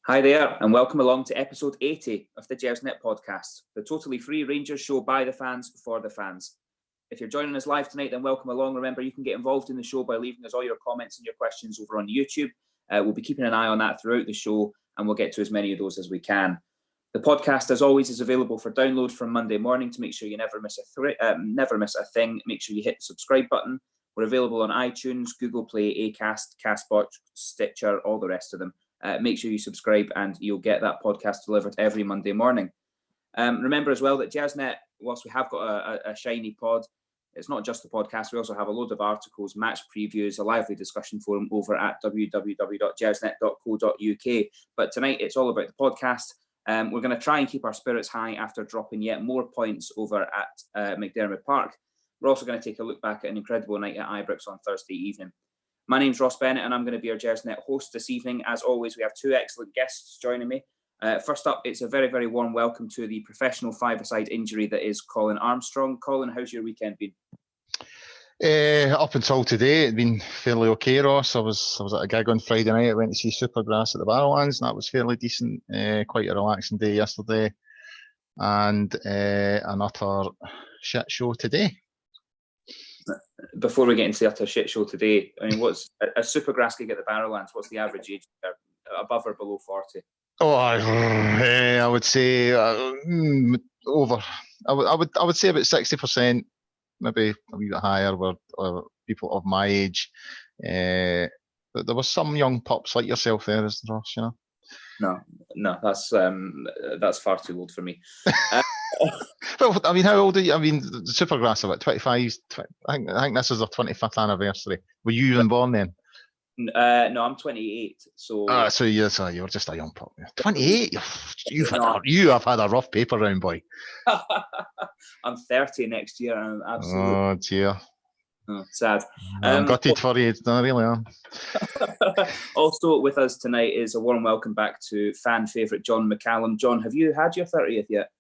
Hi there, and welcome along to episode 80 of the Gersnet Podcast, the totally free Rangers show by the fans for the fans. If you're joining us live tonight, then welcome along. Remember, you can get involved in the show by leaving us all your comments and your questions over on YouTube. We'll be keeping an eye on that throughout the show, and we'll get to as many of those as we can. The podcast, as always, is available for download from Monday morning. To make sure you never miss a thing, make sure you hit the subscribe button. We're available on iTunes, Google Play, Acast, Castbox, Stitcher, all the rest of them. Make sure you subscribe and you'll get that podcast delivered every Monday morning. Remember as well that Gersnet, whilst we have got a shiny pod, it's not just the podcast. We also have a load of articles, match previews, a lively discussion forum over at www.gersnet.co.uk. But tonight it's all about the podcast. We're going to try and keep our spirits high after dropping yet more points over at McDermott Park. We're also going to take a look back at an incredible night at Ibrox on Thursday evening. My name's Ross Bennett, and I'm going to be your Gersnet host this evening. As always, we have two excellent guests joining me. First up, it's a very, very warm welcome to the professional five-a-side injury that is Colin Armstrong. Colin, how's your weekend been? Up until today, it'd been fairly okay, Ross. I was at a gig on Friday night. I went to see Supergrass at the Barrowlands, and that was fairly decent. Quite a relaxing day yesterday, and an utter shit show today. Before we get into the utter shit show today, I mean, what's a Supergrass gig at the Barrowlands? What's the average age there? Above or below 40? Oh, I would say over. I would say about 60%, maybe a wee bit higher, were people of my age. But there was some young pups like yourself there, isn't there, Ross? You know. No, that's far too old for me. Well, I mean, how old are you? I mean, the Supergrass are about 25. I think this is their 25th anniversary. Were you even born then? No, I'm 28. So you were just a young pup. 28. You have had a rough paper round, boy. I'm 30 next year. And I'm absolutely. Oh dear. Oh, sad. I'm gutted for you. I really am. Also with us tonight is a warm welcome back to fan favourite John McCallum. John, have you had your 30th yet?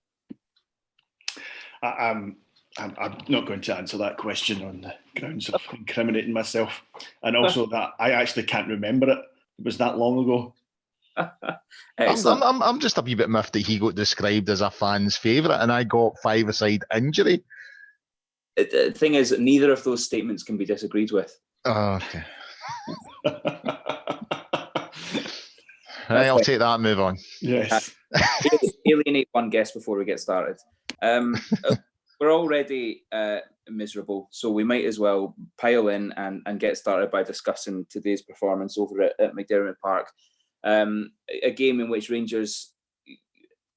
I'm not going to answer that question on the grounds of incriminating myself, and also that I actually can't remember it. It was that long ago. I'm just a wee bit miffed that he got described as a fan's favourite and I got five-a-side injury. The thing is, neither of those statements can be disagreed with. Oh, okay. Right, I'll take that and move on. Yes. Alienate one guest before we get started. We're already miserable, so we might as well pile in and get started by discussing today's performance over at McDermott Park. A game in which Rangers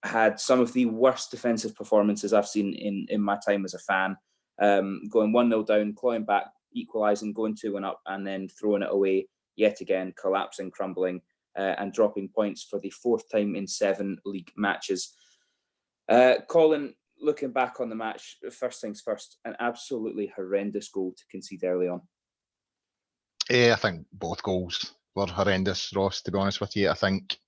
had some of the worst defensive performances I've seen in my time as a fan. Going 1-0 down, clawing back, equalising, going 2-1 up, and then throwing it away yet again, collapsing, crumbling, and dropping points for the fourth time in 7 league matches. Colin, looking back on the match, first things first, an absolutely horrendous goal to concede early on. Yeah, I think both goals were horrendous, Ross, to be honest with you. I think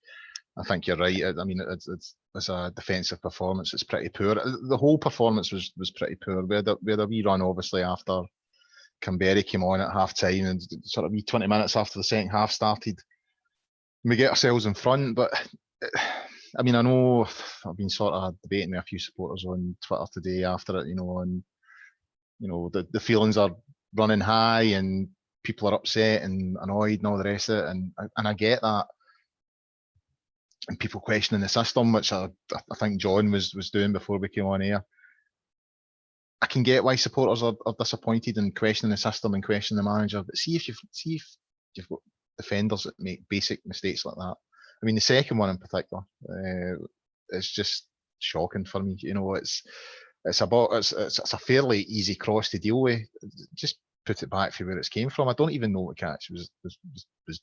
you're right. I mean, it's a defensive performance. It's pretty poor. The whole performance was pretty poor. We had a wee run, obviously, after Canberra came on at half-time, and sort of 20 minutes after the second half started, we get ourselves in front. But I mean, I know I've been sort of debating with a few supporters on Twitter today after it, and the feelings are running high and people are upset and annoyed and all the rest of it, and I get that. And people questioning the system, which I think John was doing before we came on air. I can get why supporters are disappointed and questioning the system and questioning the manager. But see if you've got defenders that make basic mistakes like that. I mean, the second one in particular, it's just shocking for me. It's a fairly easy cross to deal with. Just put it back from where it came from. I don't even know what Catch was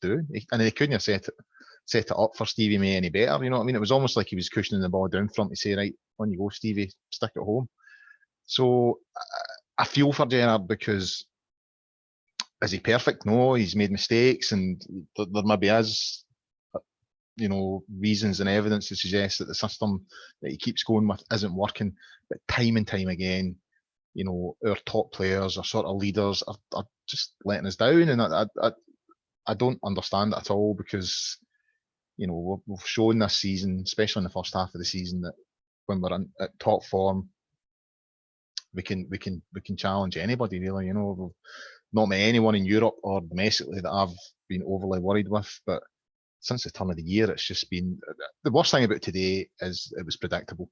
doing, and they couldn't have set it up for Stevie May any better. You know what I mean? It was almost like he was cushioning the ball down front to say, right, on you go, Stevie, stick it home. So I feel for Gerrard, because is he perfect? No, he's made mistakes, and there maybe is, reasons and evidence to suggest that the system that he keeps going with isn't working. But time and time again, our top players, our sort of leaders are just letting us down, and I don't understand it at all, because we've shown this season, especially in the first half of the season, that when we're at top form, we can challenge anybody really. We've not met anyone in Europe or domestically that I've been overly worried with, but since the turn of the year, it's just been the worst thing about today is it was predictable.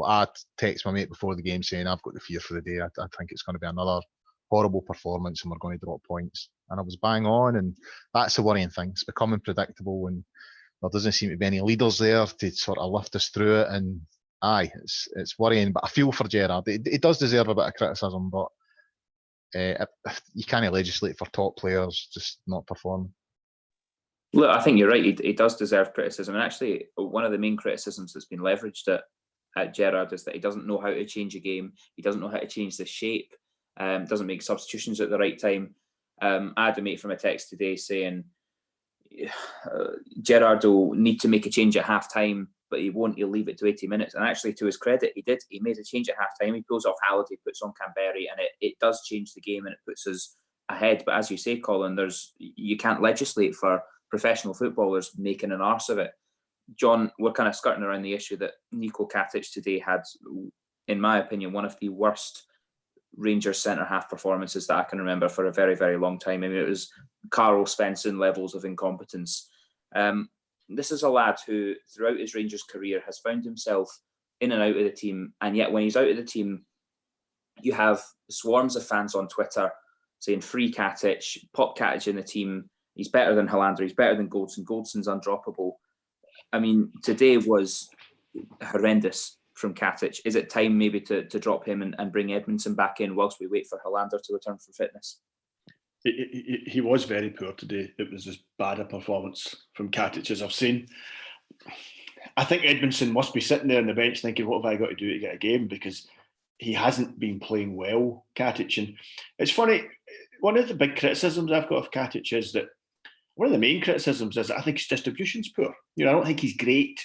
I text my mate before the game saying I've got the fear for the day. I think it's going to be another horrible performance and we're going to drop points. And I was bang on, and that's the worrying thing. It's becoming predictable, and there doesn't seem to be any leaders there to sort of lift us through it. And it's worrying. But I feel for Gerrard. He does deserve a bit of criticism, but you can't legislate for top players just not performing. Look, I think you're right. He does deserve criticism. And actually, one of the main criticisms that's been leveraged at Gerrard is that he doesn't know how to change a game. He doesn't know how to change the shape. Doesn't make substitutions at the right time. I had a mate from a text today saying Gerrard will need to make a change at half time, but he won't. He'll leave it to 80 minutes. And actually, to his credit, he did. He made a change at half time. He pulls off Halliday, puts on Canberry, and it does change the game and it puts us ahead. But as you say, Colin, you can't legislate for professional footballers making an arse of it. John, we're kind of skirting around the issue that Niko Katic today had, in my opinion, one of the worst Rangers centre-half performances that I can remember for a very, very long time. I mean, it was Carl Svensson levels of incompetence. This is a lad who, throughout his Rangers career, has found himself in and out of the team, and yet when he's out of the team, you have swarms of fans on Twitter saying, free Katic, pop Katic in the team, he's better than Hollander, he's better than Goldson, Goldson's undroppable. I mean, today was horrendous from Katic. Is it time maybe to drop him and bring Edmondson back in whilst we wait for Hollander to return from fitness? He was very poor today. It was as bad a performance from Katic as I've seen. I think Edmondson must be sitting there on the bench thinking, what have I got to do to get a game? Because he hasn't been playing well, Katic. And it's funny, one of the big criticisms I've got of Katic is that one of the main criticisms is that I think his distribution's poor. I don't think he's great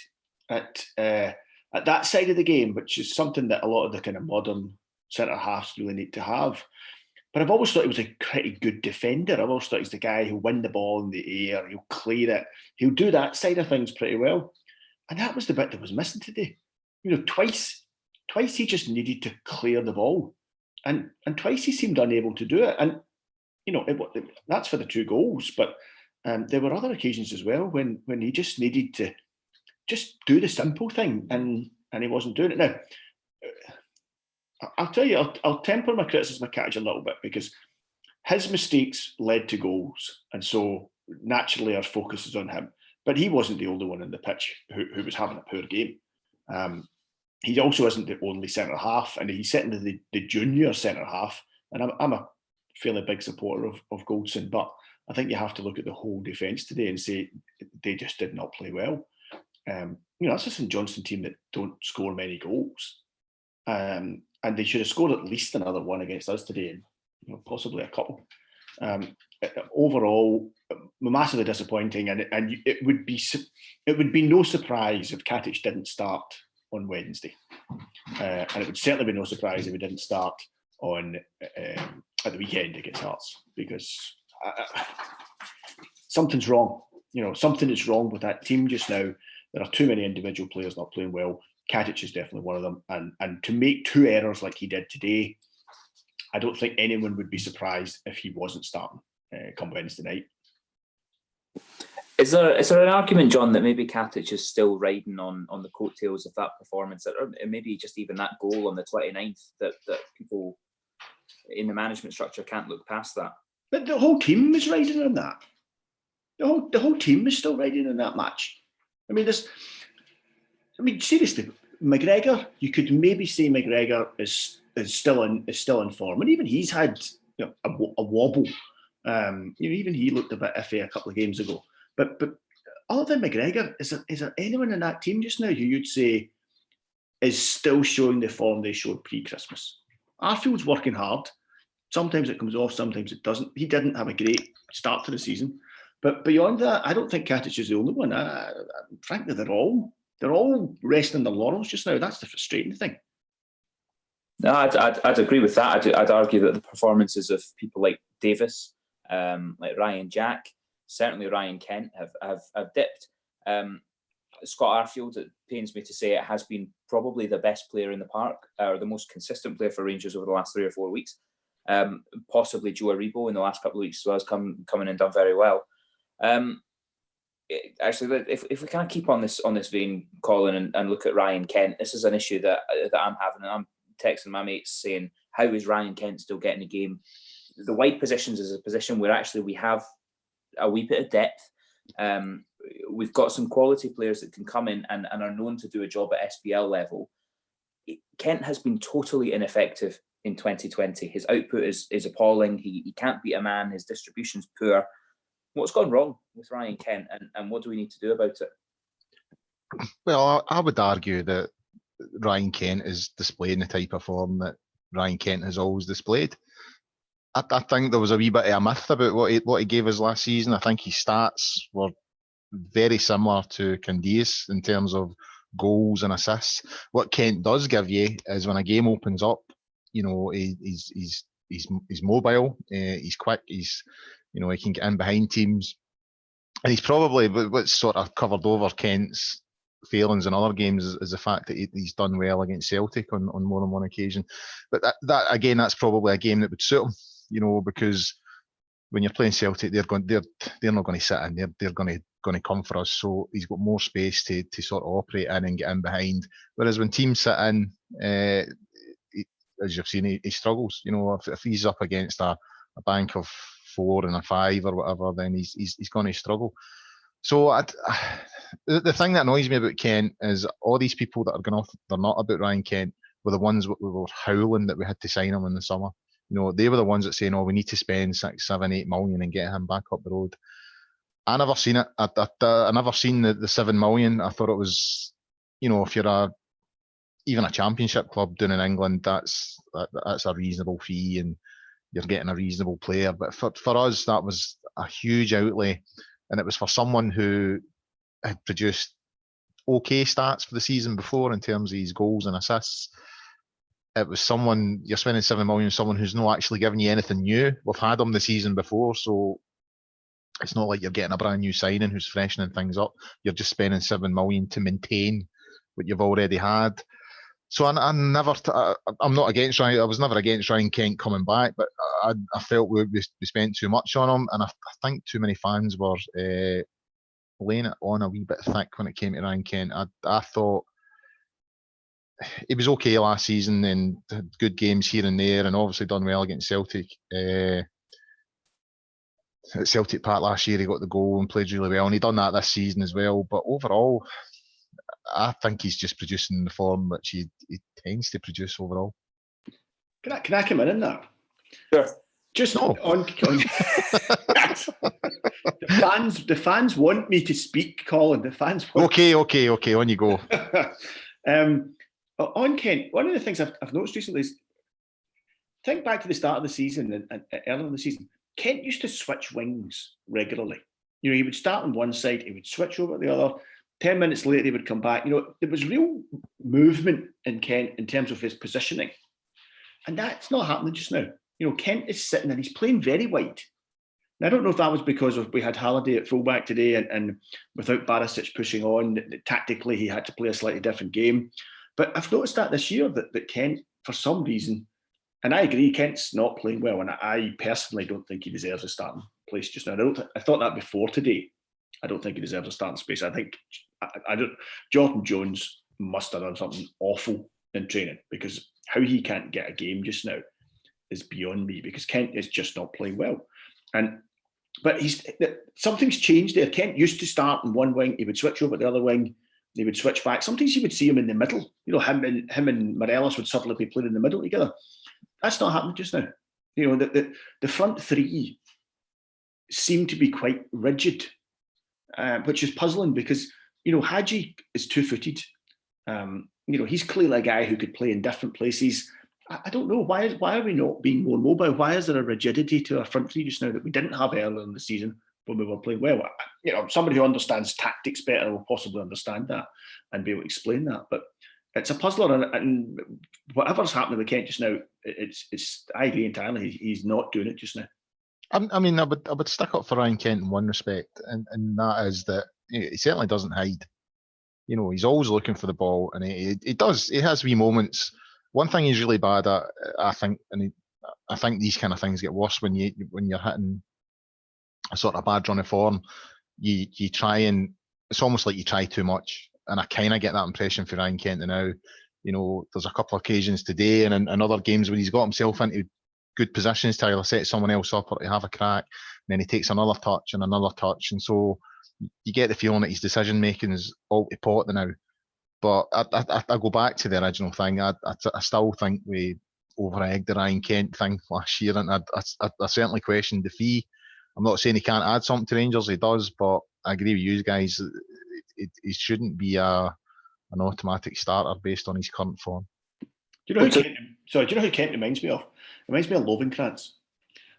at that side of the game, which is something that a lot of the kind of modern centre-halves really need to have. But I've always thought he was a pretty good defender. I've always thought he's the guy who'll win the ball in the air, he'll clear it, he'll do that side of things pretty well. And that was the bit that was missing today. Twice he just needed to clear the ball. And twice he seemed unable to do it. And, that's for the 2 goals. But there were other occasions as well when he just needed to just do the simple thing, and he wasn't doing it. Now, I'll tell you, I'll temper my criticism of Katic a little bit, because his mistakes led to goals, and so naturally our focus is on him. But he wasn't the only one in the pitch who was having a poor game. He also isn't the only centre-half, and he's sitting in the junior centre-half, and I'm a fairly big supporter of Goldson, but I think you have to look at the whole defence today and say they just did not play well. That's a St Johnstone team that don't score many goals. And they should have scored at least another one against us today, and possibly a couple. Overall, massively disappointing, and it would be no surprise if Katic didn't start on Wednesday, and it would certainly be no surprise if he didn't start on at the weekend against Hearts, because something's wrong. Something is wrong with that team just now. There are too many individual players not playing well. Katic is definitely one of them. And to make 2 errors like he did today, I don't think anyone would be surprised if he wasn't starting come Wednesday night. Is there an argument, John, that maybe Katic is still riding on the coattails of that performance, or maybe just even that goal on the 29th, that people in the management structure can't look past that? But the whole team is riding on that. The whole team is still riding on that match. Seriously, McGregor, you could maybe say McGregor is still in form, and even he's had a wobble. Even he looked a bit iffy a couple of games ago. But other than McGregor, is there anyone in that team just now who you'd say is still showing the form they showed pre-Christmas? Arfield's working hard. Sometimes it comes off, sometimes it doesn't. He didn't have a great start to the season. But beyond that, I don't think Katic is the only one. Frankly, they're all resting their laurels just now. That's the frustrating thing. No, I'd agree with that. I'd argue that the performances of people like Davis, like Ryan Jack, certainly Ryan Kent have dipped. Scott Arfield, it pains me to say it, has been probably the best player in the park, or the most consistent player for Rangers over the last 3 or 4 weeks. Possibly Joe Aribo in the last couple of weeks, so has come in and done very well. Actually, if we kind of keep on this vein, Colin, and look at Ryan Kent, this is an issue that I'm having, and I'm texting my mates saying, how is Ryan Kent still getting a game? The wide positions is a position where actually we have a wee bit of depth. We've got some quality players that can come in and are known to do a job at SPL level. Kent has been totally ineffective in 2020. His output is appalling. He can't beat a man. His distribution's poor. What's gone wrong with Ryan Kent, and what do we need to do about it? Well, I would argue that Ryan Kent is displaying the type of form that Ryan Kent has always displayed. I think there was a wee bit of a myth about what he gave us last season. I think his stats were very similar to Candias in terms of goals and assists. What Kent does give you is when a game opens up, he's mobile, he's quick, he can get in behind teams, and he's probably what's sort of covered over Kent's failings in other games is the fact that he's done well against Celtic on more than one occasion. But that again, that's probably a game that would suit him, because when you're playing Celtic, they're not going to sit in, they're going to come for us. So he's got more space to sort of operate in and get in behind. Whereas when teams sit in, as you've seen, he struggles. If he's up against a bank of 4 and a 5 or whatever, then he's going to struggle. So the thing that annoys me about Kent is all these people that are going off, they're not about Ryan Kent, were the ones that were howling that we had to sign him in the summer. They were the ones that saying, we need to spend 6, 7, 8 million and get him back up the road. I never seen it. I never seen the 7 million. I thought it was, if you're even a championship club doing in England, that's a reasonable fee and you're getting a reasonable player. But for us, that was a huge outlay. And it was for someone who had produced okay stats for the season before in terms of his goals and assists. It was someone, you're spending 7 million, someone who's not actually giving you anything new. We've had him the season before, so it's not like you're getting a brand new signing who's freshening things up. You're just spending 7 million to maintain what you've already had. So I'm not against Ryan. I was never against Ryan Kent coming back, but I felt we spent too much on him, and I think too many fans were laying it on a wee bit thick when it came to Ryan Kent. I thought he was okay last season and had good games here and there, and obviously done well against Celtic. At Celtic Park last year, he got the goal and played really well, and he done that this season as well. But overall, I think he's just producing the form which he tends to produce overall. Can I come in that? Sure. Just no. on the fans want me to speak, Colin. The fans want Okay, on you go. On Kent, one of the things I've noticed recently is, think back to the start of the season and earlier in the season, Kent used to switch wings regularly. He would start on one side, he would switch over to the other. 10 minutes later, he would come back. There was real movement in Kent in terms of his positioning. And that's not happening just now. Kent is sitting and he's playing very wide. Now, I don't know if that was because we had Halliday at fullback today and without Barisic pushing on, tactically he had to play a slightly different game. But I've noticed that this year that Kent, for some reason, and I agree, Kent's not playing well, and I personally don't think he deserves a starting place just now. I thought that before today. I don't think he deserves a starting space. I think Jordan Jones must have done something awful in training, because how he can't get a game just now is beyond me, because Kent is just not playing well. But something's changed there. Kent used to start in one wing, he would switch over to the other wing, he would switch back. Sometimes you would see him in the middle. Him and Morelos would suddenly be playing in the middle together. That's not happening just now. The front three seem to be quite rigid, which is puzzling because, Hadji is two-footed. He's clearly a guy who could play in different places. I don't know, why are we not being more mobile? Why is there a rigidity to our front three just now that we didn't have earlier in the season when we were playing well? Somebody who understands tactics better will possibly understand that and be able to explain that. But it's a puzzler, and whatever's happening with Kent just now, it's I agree entirely. He's not doing it just now. I would stick up for Ryan Kent in one respect, and that is that he certainly doesn't hide. You know, he's always looking for the ball, and he does. He has wee moments. One thing he's really bad at, I think, I think these kind of things get worse when you're hitting a sort of bad run of form. You try, and it's almost like you try too much, and I kind of get that impression for Ryan Kent now. You know, there's a couple of occasions today and in other games when he's got himself into good positions to either set someone else up or to have a crack, and then he takes another touch, and so you get the feeling that his decision making is all to pot now. But I go back to the original thing. I still think we over-egged the Ryan Kent thing last year, and I certainly questioned the fee. I'm not saying he can't add something to Rangers, he does, but I agree with you guys. He shouldn't be an automatic starter based on his current form. Do you know who Kent reminds me of? It reminds me of Lovenkrantz.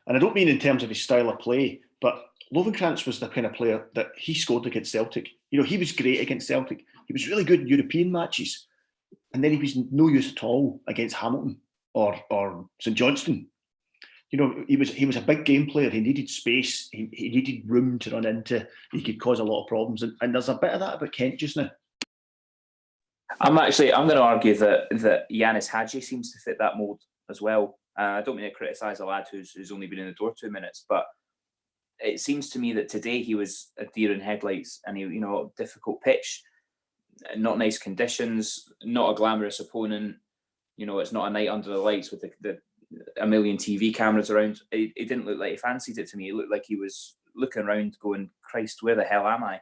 And I don't mean in terms of his style of play, but Lovenkrantz was the kind of player that he scored against Celtic. You know, he was great against Celtic. He was really good in European matches. And then he was no use at all against Hamilton or St Johnstone. You know, he was a big game player. He needed space. He needed room to run into. He could cause a lot of problems. And there's a bit of that about Kent just now. I'm going to argue that Yanis Hadji seems to fit that mould as well. I don't mean to criticise a lad who's only been in the door 2 minutes, but it seems to me that today he was a deer in headlights, and he, you know, difficult pitch, not nice conditions, not a glamorous opponent. You know, it's not a night under the lights with a million TV cameras around. It didn't look like he fancied it to me. It looked like he was looking around going, Christ, where the hell am I?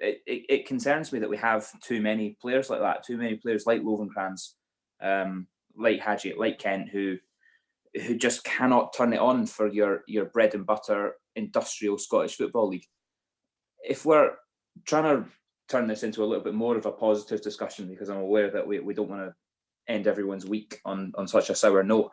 It concerns me that we have too many players like that, too many players like Lovenkrantz, like Hadji, like Kent, who just cannot turn it on for your bread and butter industrial Scottish Football League. If we're trying to turn this into a little bit more of a positive discussion, because I'm aware that we don't want to end everyone's week on such a sour note,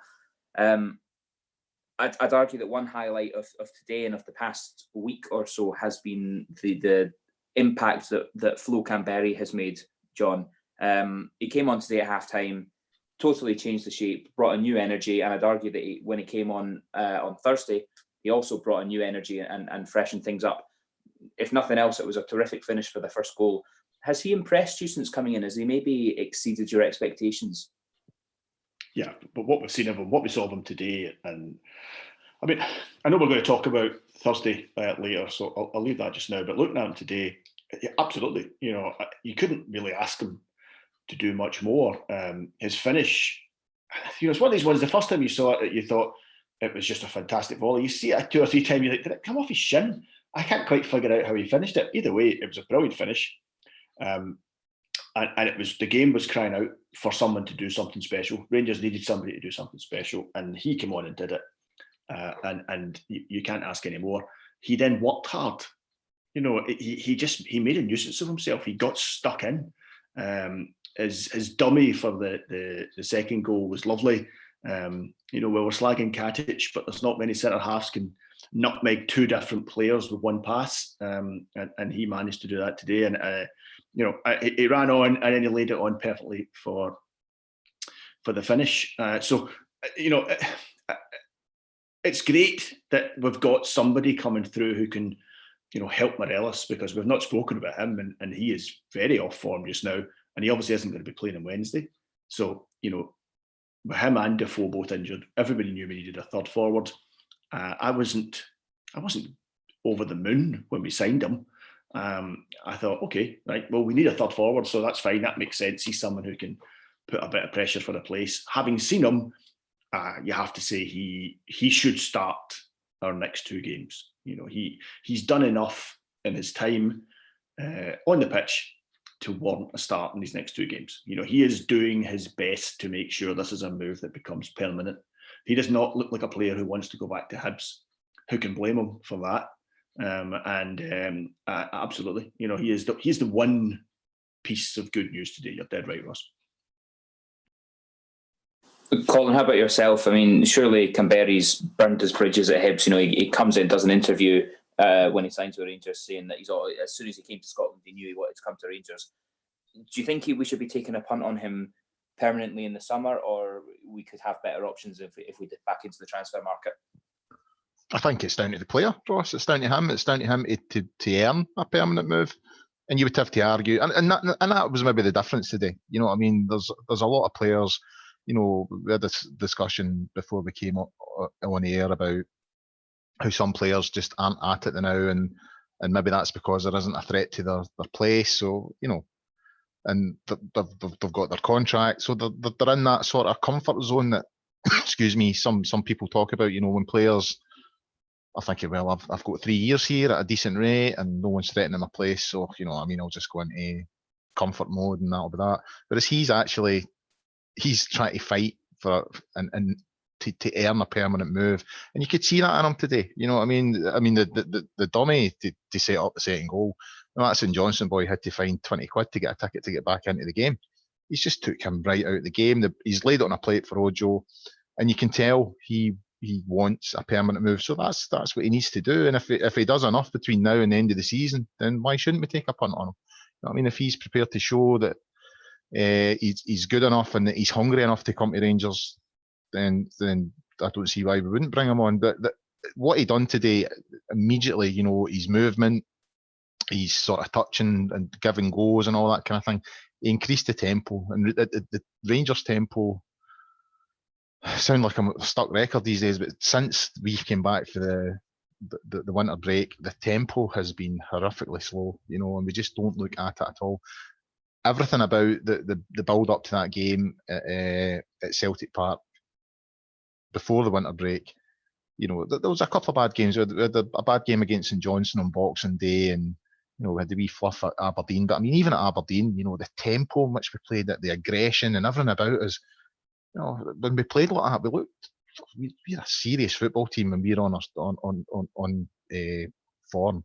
I'd argue that one highlight of today and of the past week or so has been the impact that Flo Canberry has made, John. He came on today at half-time, totally changed the shape, brought a new energy, and I'd argue that when he came on Thursday, he also brought a new energy and freshened things up. If nothing else, it was a terrific finish for the first goal. Has he impressed you since coming in? Has he maybe exceeded your expectations? Yeah, but what we've seen of him, what we saw of him today, and I mean, I know we're going to talk about Thursday later, so I'll leave that just now. But looking at him today, yeah, absolutely, you know, you couldn't really ask him to do much more. His finish, you know, it's one of these ones. The first time you saw it, you thought it was just a fantastic volley. You see it 2 or 3 times, you're like, did it come off his shin? I can't quite figure out how he finished it. Either way, it was a brilliant finish. And it was, the game was crying out for someone to do something special. Rangers needed somebody to do something special, and he came on and did it. And you can't ask any more. He then worked hard. You know, he made a nuisance of himself. He got stuck in. His dummy for the second goal was lovely. You know, we were slagging Katic, but there's not many centre halves can nutmeg 2 different players with one pass, and he managed to do that today. And you know, he ran on and then he laid it on perfectly for the finish. So you know, it's great that we've got somebody coming through who can, you know, help Morelos, because we've not spoken about him, and he is very off form just now, and he obviously isn't going to be playing on Wednesday. So, you know, with him and Defoe both injured, everybody knew we needed a third forward. I wasn't over the moon when we signed him. I thought, okay, right, well, we need a third forward, so that's fine. That makes sense. He's someone who can put a bit of pressure for the place. Having seen him, you have to say he should start our next 2 games. You know, he's done enough in his time on the pitch to warrant a start in these next 2 games. You know, he is doing his best to make sure this is a move that becomes permanent. He does not look like a player who wants to go back to Hibs. Who can blame him for that? Absolutely, you know, he's the one piece of good news today. You're dead right, Ross. Colin, how about yourself? I mean, surely Canberry's burned his bridges at Hibs. You know, he comes in, does an interview when he signed to Rangers, saying that as soon as he came to Scotland, he knew he wanted to come to Rangers. Do you think we should be taking a punt on him permanently in the summer, or we could have better options if we dip back into the transfer market? I think it's down to the player, Ross. It's down to him. It's down to him to earn a permanent move. And you would have to argue, and that was maybe the difference today. You know what I mean? There's a lot of players. You know, we had this discussion before we came on the air about how some players just aren't at it now, and maybe that's because there isn't a threat to their place. So, you know, and they've got their contract, so they're in that sort of comfort zone that, excuse me, some people talk about. You know, when players are thinking, well, I've got 3 years here at a decent rate, and no one's threatening my place, so, you know, I mean, I'll just go into comfort mode, and that'll be that. Whereas he's trying to fight for and to earn a permanent move, and you could see that in him today. You know what I mean? The dummy to set up the second goal. You know, that St Johnstone boy had to find 20 quid to get a ticket to get back into the game. He's just took him right out of the game. He's laid it on a plate for Ojo, and you can tell he wants a permanent move. So that's what he needs to do. And if he does enough between now and the end of the season, then why shouldn't we take a punt on him? You know what I mean? If he's prepared to show that he's good enough and that he's hungry enough to come to Rangers, then I don't see why we wouldn't bring him on. But what he done today, immediately, you know, his movement, he's sort of touching and giving goals and all that kind of thing. He increased the tempo, and the Rangers tempo. Sound like I'm a stuck record these days, but since we came back for the winter break, the tempo has been horrifically slow, you know, and we just don't look at it at all. Everything about the build up to that game at Celtic Park before the winter break, you know, there was a couple of bad games. We had a bad game against St Johnstone on Boxing Day, and, you know, we had the wee fluff at Aberdeen. But I mean, even at Aberdeen, you know, the tempo in which we played it, the aggression and everything about us, you know, when we played like that, we're a serious football team, and we're on form.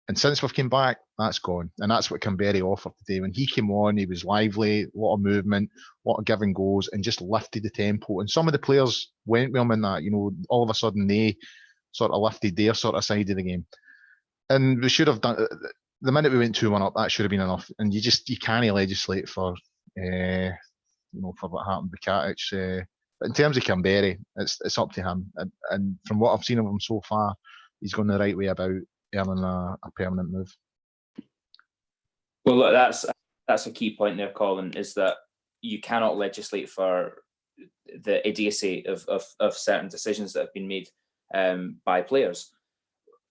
And since we've come back, that's gone. And that's what Canberra offered today. When he came on, he was lively, a lot of movement, a lot of give and goes, and just lifted the tempo. And some of the players went with him in that, you know, all of a sudden they sort of lifted their sort of side of the game. And we should have done, the minute we went 2-1 up, that should have been enough. And you can't legislate for, you know, for what happened with Katic. But in terms of Canberra, it's up to him. And from what I've seen of him so far, he's gone the right way about earning a permanent move. Well, look, that's a key point there, Colin, is that you cannot legislate for the idiocy of certain decisions that have been made by players.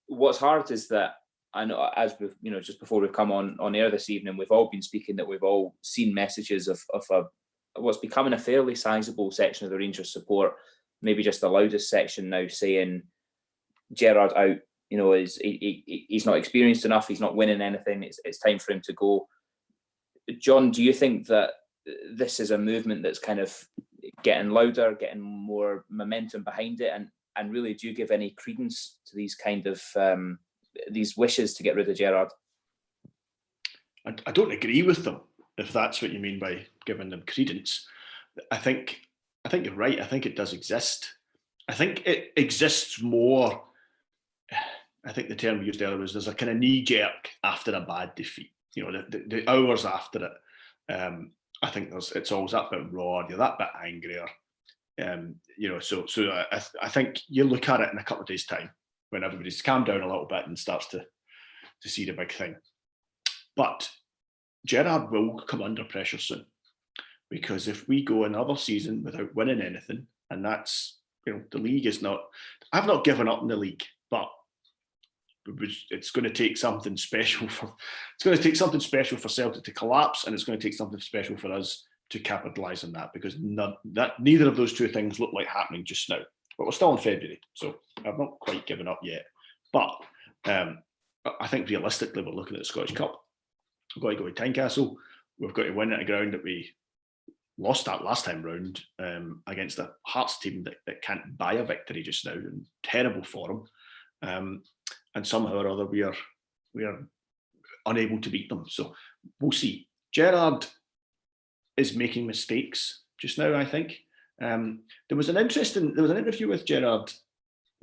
What's hard is that, I know, as we've, you know, just before we've come on air this evening, we've all been speaking that we've all seen messages of what's becoming a fairly sizable section of the Rangers support, maybe just the loudest section now, saying Gerrard out. You know, he's not experienced enough. He's not winning anything. It's time for him to go. John, do you think that this is a movement that's kind of getting louder, getting more momentum behind it, and really, do you give any credence to these kind of these wishes to get rid of Gerrard? I don't agree with them, if that's what you mean by giving them credence. I think you're right. I think it does exist. I think it exists more. I think the term we used earlier was there's a kind of knee jerk after a bad defeat. You know, the hours after it. I think it's always that bit raw. You're that bit angrier. You know, so I think you look at it in a couple of days' time when everybody's calmed down a little bit and starts to see the big thing. But Gerrard will come under pressure soon, because if we go another season without winning anything, and that's, you know, the league is not. I've not given up in the league, but it's going to take something special for Celtic to collapse, and it's going to take something special for us to capitalise on that, because neither of those two things look like happening just now. But we're still in February, so I've not quite given up yet. But I think realistically, we're looking at the Scottish Cup. We've got to go to Tynecastle. We've got to win at a ground that we lost that last time round against a Hearts team that can't buy a victory just now, in terrible form. And somehow or other we are unable to beat them. So we'll see. Gerrard is making mistakes just now, I think. There was an interview with Gerrard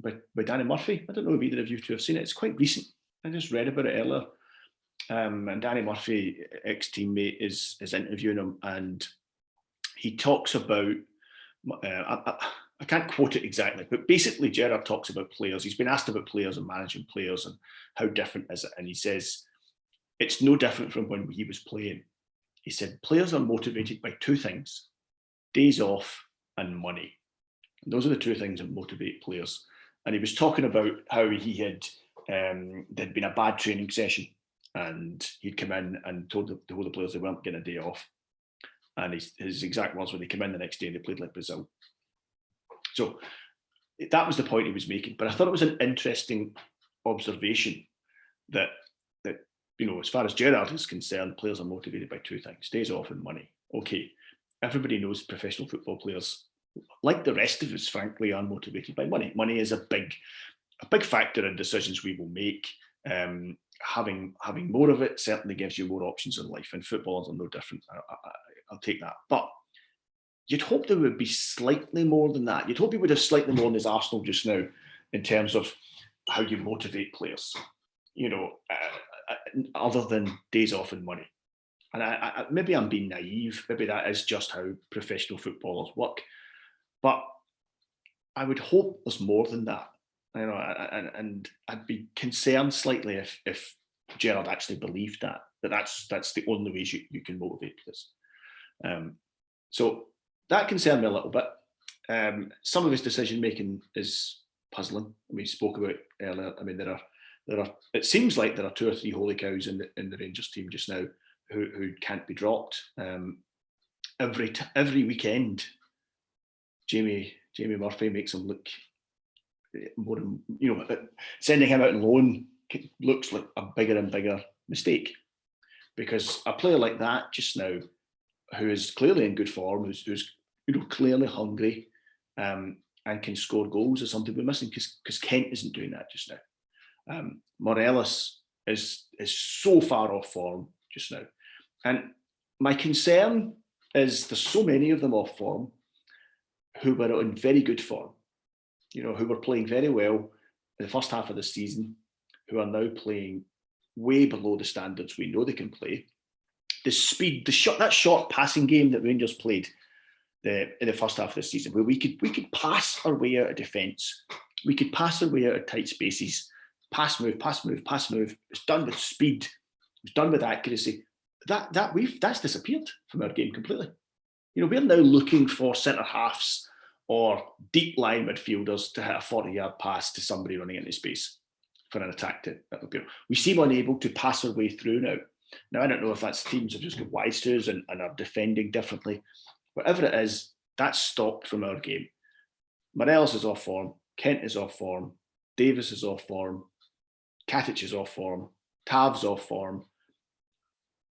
by Danny Murphy. I don't know if either of you two have seen it. It's quite recent. I just read about it earlier. And Danny Murphy, ex-teammate, is interviewing him, and he talks about I can't quote it exactly, but basically Gerrard talks about players. He's been asked about players and managing players and how different is it. And he says, it's no different from when he was playing. He said, players are motivated by two things, days off and money. And those are the two things that motivate players. And he was talking about how he had, there'd been a bad training session and he'd come in and told the players they weren't getting a day off. And his exact words when they came in the next day and they played like Brazil. So that was the point he was making. But I thought it was an interesting observation that as far as Gerrard is concerned, players are motivated by two things, days off and money. Okay, everybody knows professional football players, like the rest of us, frankly, are motivated by money. Money is a big factor in decisions we will make. Having more of it certainly gives you more options in life, and footballers are no different. I'll take that. But you'd hope there would be slightly more than that. You'd hope you would have slightly more than this Arsenal just now in terms of how you motivate players, other than days off and money. And I maybe I'm being naive. Maybe that is just how professional footballers work. But I would hope there's more than that. And I'd be concerned slightly if Gerrard actually believed that's the only way you can motivate players. So that concerned me a little bit. Some of his decision making is puzzling. We spoke about earlier. I mean, there are. It seems like there are two or three holy cows in the Rangers team just now who can't be dropped. Every weekend, Jamie Murphy makes him look more. Sending him out on loan looks like a bigger and bigger mistake, because a player like that just now, who is clearly in good form, who's clearly hungry, and can score goals, is something we're missing, because Kent isn't doing that just now. Morelos is so far off form just now, and my concern is there's so many of them off form who were in very good form, who were playing very well in the first half of the season, who are now playing way below the standards we know they can play. The speed, that short passing game that Rangers played in the first half of the season, where we could pass our way out of defence, we could pass our way out of tight spaces. Pass, move. It's done with speed. It's done with accuracy. That's disappeared from our game completely. We're now looking for centre halves or deep line midfielders to hit a 40-yard pass to somebody running into space for an attack to appear. We seem unable to pass our way through now. Now, I don't know if that's teams have just got wise to us and are defending differently. Whatever it is, that's stopped from our game. Morelos is off form. Kent is off form. Davis is off form. Katic is off form. Tav's off form.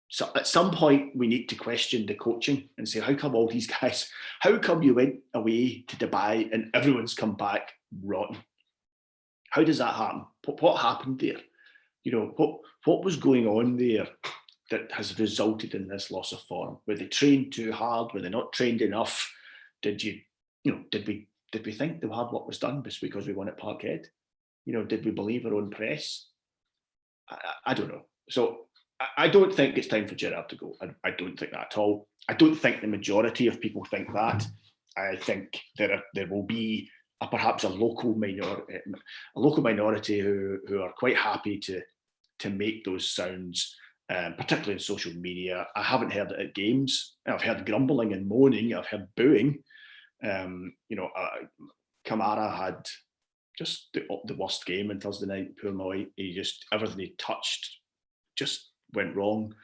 So at some point, we need to question the coaching and say, how come all these guys, how come you went away to Dubai and everyone's come back rotten? How does that happen? What happened there? What was going on there that has resulted in this loss of form? Were they trained too hard? Were they not trained enough? Did we think the hard work was done just because we won at Parkhead? Did we believe our own press? I don't know. So I don't think it's time for Gerrard to go. I don't think that at all. I don't think the majority of people think that. I think there will be perhaps a local minority who are quite happy to make those sounds, particularly in social media. I haven't heard it at games. I've heard grumbling and moaning. I've heard booing. Kamara had just the worst game on Thursday night. Poor Moy. Everything he touched just went wrong.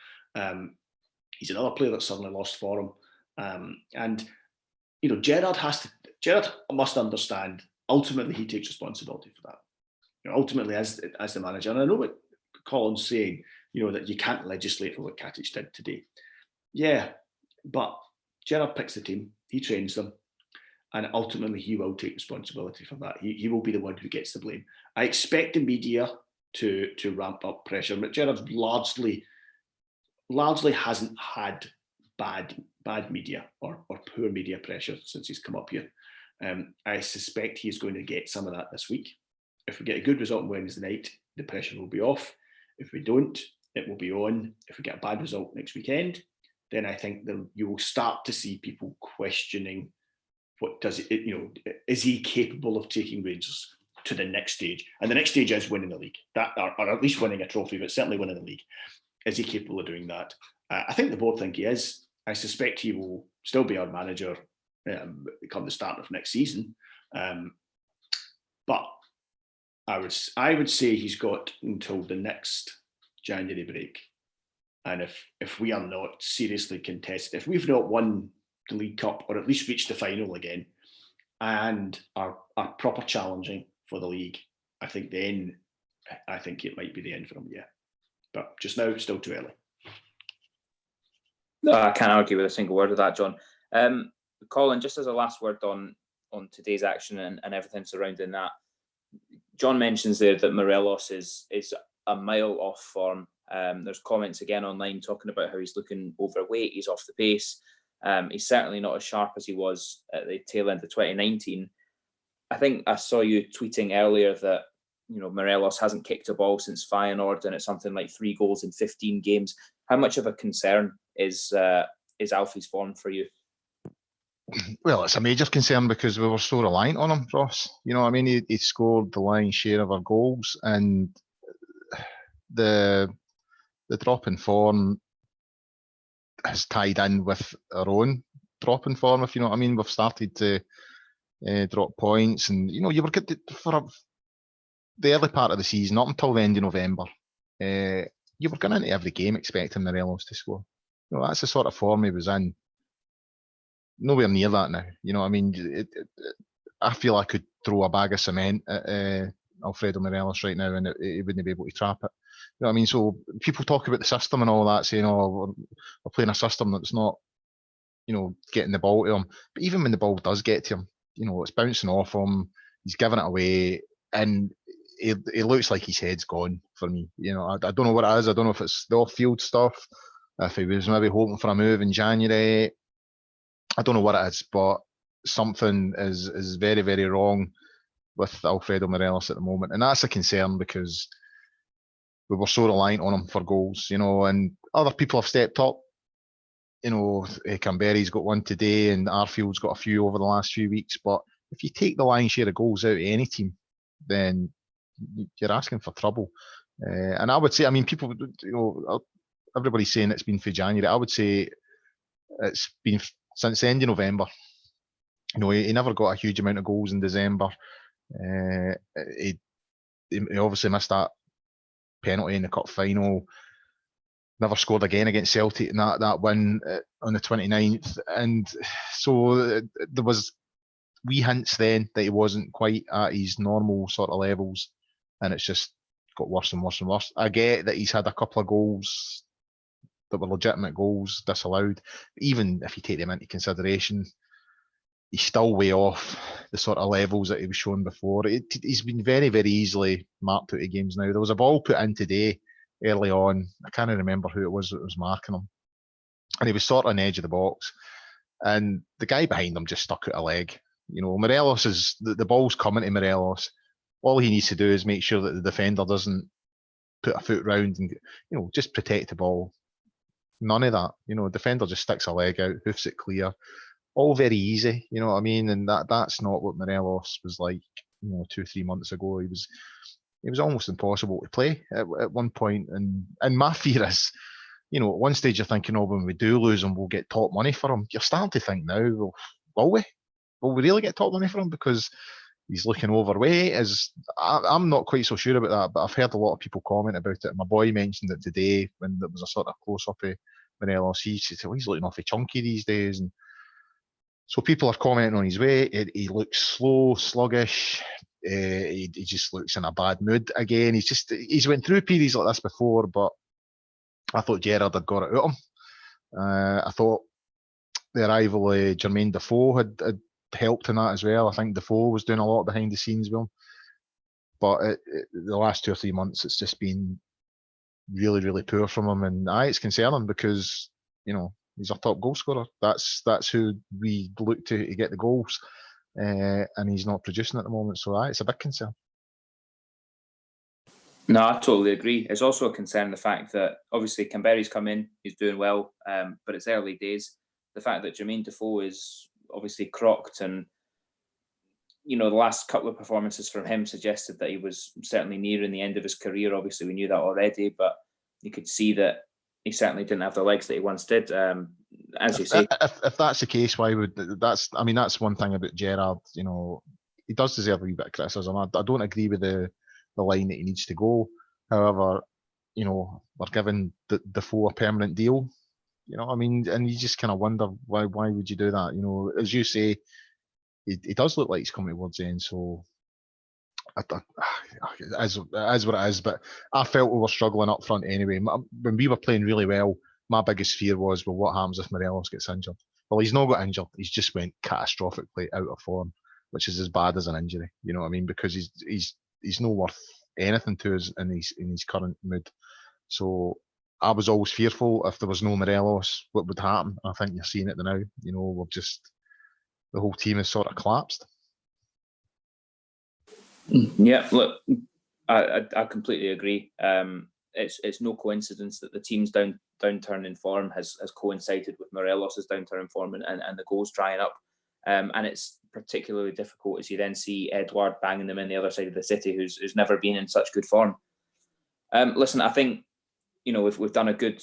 He's another player that suddenly lost form. And Gerrard must understand. Ultimately, he takes responsibility for that. Ultimately, as the manager, and I know what Colin's saying. That you can't legislate for what Katic did today. Yeah, but Gerrard picks the team. He trains them. And ultimately, he will take responsibility for that. He will be the one who gets the blame. I expect the media to ramp up pressure. But Gerrard largely hasn't had bad media or poor media pressure since he's come up here. I suspect he's going to get some of that this week. If we get a good result on Wednesday night, the pressure will be off. If we don't, it will be on. If we get a bad result next weekend, then I think you will start to see people questioning what does it, is he capable of taking Rangers to the next stage? And the next stage is winning the league, or at least winning a trophy, but certainly winning the league. Is he capable of doing that? I think the board think he is. I suspect he will still be our manager come the start of next season. But I would say he's got until the next January break. And if we are not seriously contested, if we've not won the League Cup or at least reached the final again and are proper challenging for the league, I think it might be the end for him, yeah. But just now, it's still too early. No, I can't argue with a single word of that, John. Colin, just as a last word on today's action and everything surrounding that, John mentions there that Morelos is a mile off form. There's comments again online talking about how he's looking overweight, he's off the pace. He's certainly not as sharp as he was at the tail end of 2019. I think I saw you tweeting earlier that Morelos hasn't kicked a ball since Feyenoord, and it's something like 3 goals in 15 games. How much of a concern is Alfie's form for you? Well, it's a major concern because we were so reliant on him, Ross. He scored the lion's share of our goals, and the drop in form has tied in with our own drop in form, if you know what I mean. We've started to drop points, and you were good for the early part of the season, up until the end of November. You were going into every game expecting Morelos to score. That's the sort of form he was in. Nowhere near that now. I feel I could throw a bag of cement at Alfredo Morelos right now, and he wouldn't be able to trap it. So people talk about the system and all that, saying, "Oh, we're playing a system that's not, getting the ball to him." But even when the ball does get to him, it's bouncing off him. He's giving it away, and it looks like his head's gone for me. I don't know what it is. I don't know if it's the off-field stuff, if he was maybe hoping for a move in January. I don't know what it is, but something is very, very wrong with Alfredo Morelos at the moment. And that's a concern because we were so reliant on him for goals, and other people have stepped up. Canberra's got one today and Arfield's got a few over the last few weeks. But if you take the lion's share of goals out of any team, then you're asking for trouble. And I would say, people, everybody's saying it's been for January. I would say it's been since the end of November. He never got a huge amount of goals in December. He obviously missed that penalty in the cup final. Never scored again against Celtic in that win on the 29th. And so there was wee hints then that he wasn't quite at his normal sort of levels, and it's just got worse and worse and worse. I get that he's had a couple of goals that were legitimate goals disallowed. Even if you take them into consideration, he's still way off the sort of levels that he was shown before. He's been very, very easily marked out of games now. There was a ball put in today early on. I can't remember who it was that was marking him. And he was sort of on the edge of the box. And the guy behind him just stuck out a leg. Morelos is, the ball's coming to Morelos. All he needs to do is make sure that the defender doesn't put a foot round and, just protect the ball. None of that. Defender just sticks a leg out, hoofs it clear. All very easy, you know what I mean? And that's not what Morelos was like, 2-3 months ago. It was almost impossible to play at one point. And my fear is, at one stage you're thinking, when we do lose him, we'll get top money for him. You're starting to think now, well, will we? Will we really get top money for him? Because he's looking overweight. I'm not quite so sure about that, but I've heard a lot of people comment about it. My boy mentioned it today when there was a sort of close-up of Morelos. He said, he's looking awfully chunky these days. And so people are commenting on his weight. He looks slow, sluggish. He just looks in a bad mood again. He's went through periods like this before, but I thought Gerrard had got it out of him. I thought the arrival of Jermaine Defoe had helped in that as well. I think Defoe was doing a lot behind the scenes with him. But the last 2 or 3 months, it's just been really, really poor from him. And it's concerning because, he's our top goal scorer. That's who we look to get the goals. And he's not producing at the moment. So it's a big concern. No, I totally agree. It's also a concern, the fact that obviously Canberra's come in, he's doing well, but it's early days. The fact that Jermaine Defoe is obviously crocked, and the last couple of performances from him suggested that he was certainly nearing the end of his career. Obviously, we knew that already, but you could see that he certainly didn't have the legs that he once did. As you say, if that's the case, why would that's one thing about Gerrard. He does deserve a wee bit of criticism. I don't agree with the line that he needs to go. However, we're giving Defoe a permanent deal. And you just kind of wonder why would you do that? As you say, he does look like he's coming towards the end. So as what it is, but I felt we were struggling up front anyway. When we were playing really well, my biggest fear was, well, what happens if Morelos gets injured? Well, he's not got injured. He's just went catastrophically out of form, which is as bad as an injury. You know what I mean? Because he's not worth anything to us in his current mood. So I was always fearful if there was no Morelos, what would happen? I think you're seeing it now. We're just, the whole team has sort of collapsed. Yeah, look, I completely agree. It's no coincidence that the team's downturn in form has coincided with Morelos' downturn in form and the goals drying up. And it's particularly difficult as you then see Edouard banging them in the other side of the city, who's never been in such good form. Listen, I think we've done a good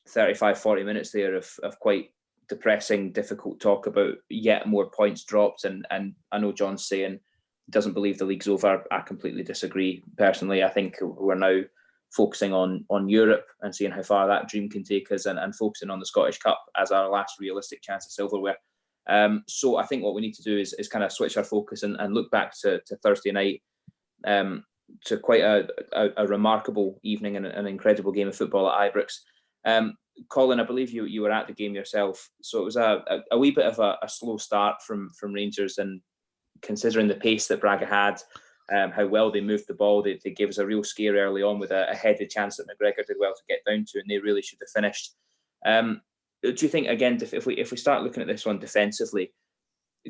35-40 minutes there of quite depressing, difficult talk about yet more points dropped, and I know John's saying he doesn't believe the league's over. I completely disagree. Personally, I think we're now focusing on Europe and seeing how far that dream can take us, and focusing on the Scottish Cup as our last realistic chance of silverware. So I think what we need to do is kind of switch our focus and look back to Thursday night, to quite a remarkable evening and an incredible game of football at Ibrox. Colin, I believe you were at the game yourself, so it was a wee bit of a slow start from Rangers, and considering the pace that Braga had, how well they moved the ball, they gave us a real scare early on with a headed chance that McGregor did well to get down to, and they really should have finished. Do you think, again, if we start looking at this one defensively,